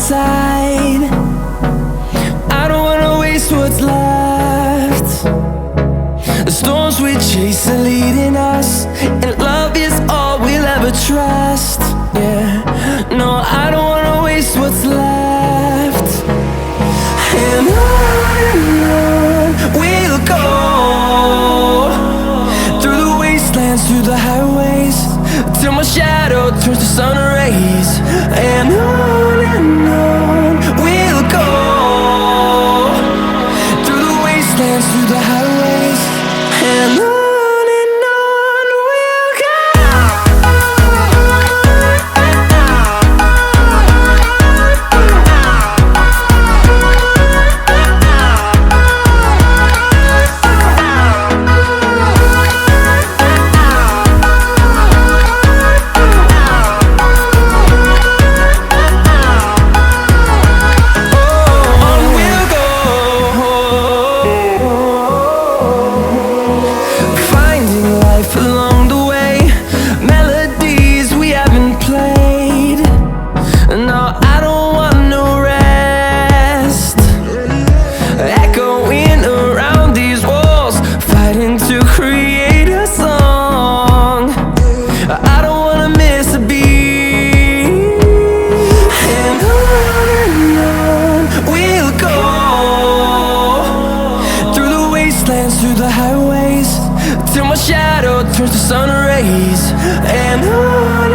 side. I don't wanna waste what's left. The storms we chase are leading us, and love is all we'll ever trust. Yeah, no, I don't wanna waste what's left. And on we'll go, through the wastelands, through the highways, till my shadow turns to sun rays. And on we'll go, through the wastelands, through the highways, and on. Through the highways, till my shadow turns to sun rays. And on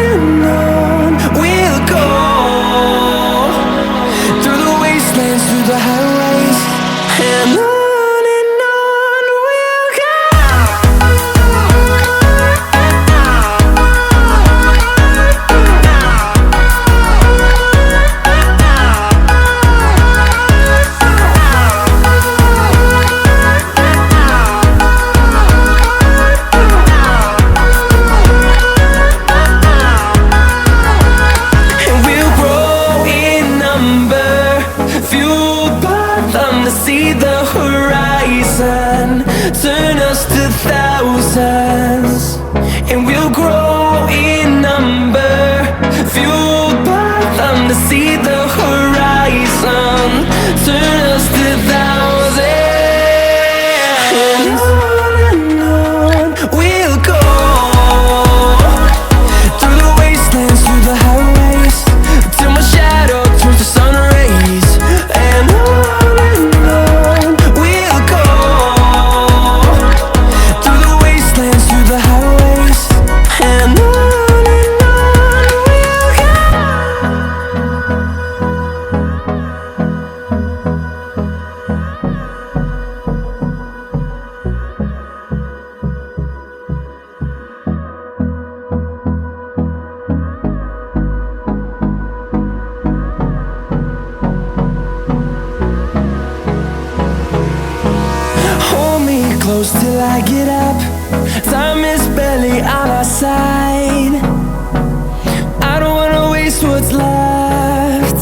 we'll go, through the wastelands, through the highways, and on. See the horizon turn us to thousands, and we'll grow in number, fueled by them to see the horizon turn us to thousands. And on we'll go, through the wastelands, through the highways, till my shadow turns to sun rays. And on close till I get up. Time is barely on our side. I don't wanna waste what's left.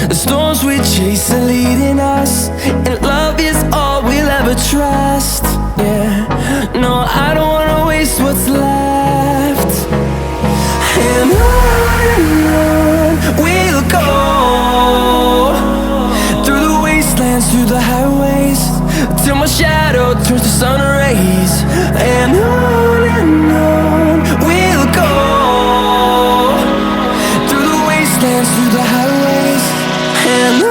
The storms we chase are leading us, and love is all we'll ever trust. Yeah, no, I don't wanna waste what's left. And on we'll go, through the wastelands, through the highways, till my shadow turns to sun rays. And on we'll go, through the wastelands, through the highways, and on.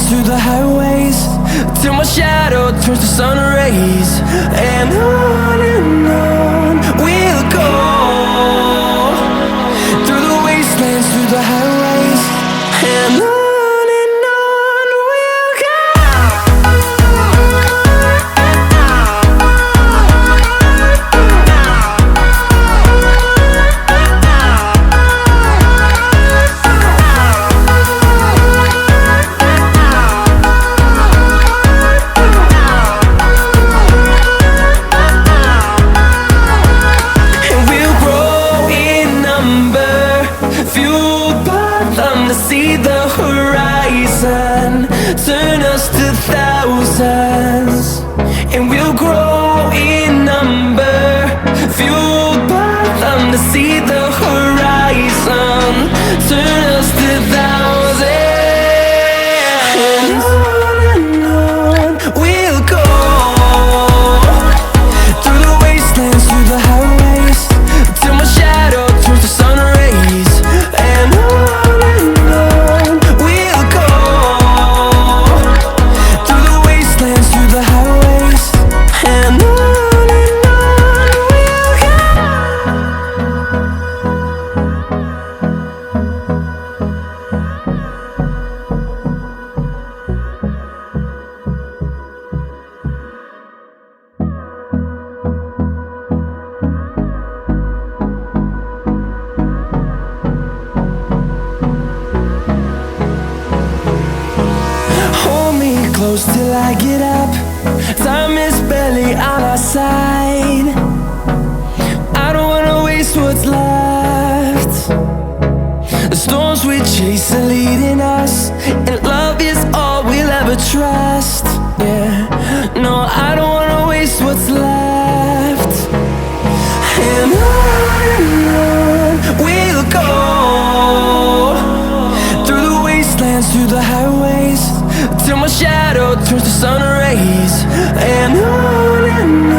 through the highways, till my shadow turns to sun rays. And on we'll go, through the wastelands, through the highways. And on we'll go. See the horizon turn us to thousands, and we'll grow in number, fueled by them to see the horizon turn us to thousands. And on we'll go, through the wastelands, through the highways, till my shadow turns to sun rays. And on close till I get up. Time is barely on our side. I don't wanna waste what's left. The storms we chase are leading us, and love is all we'll ever trust. Yeah, no, I don't wanna waste what's left. And on we'll go, through the wastelands, through the highways, till my shadow turns to sun rays. And on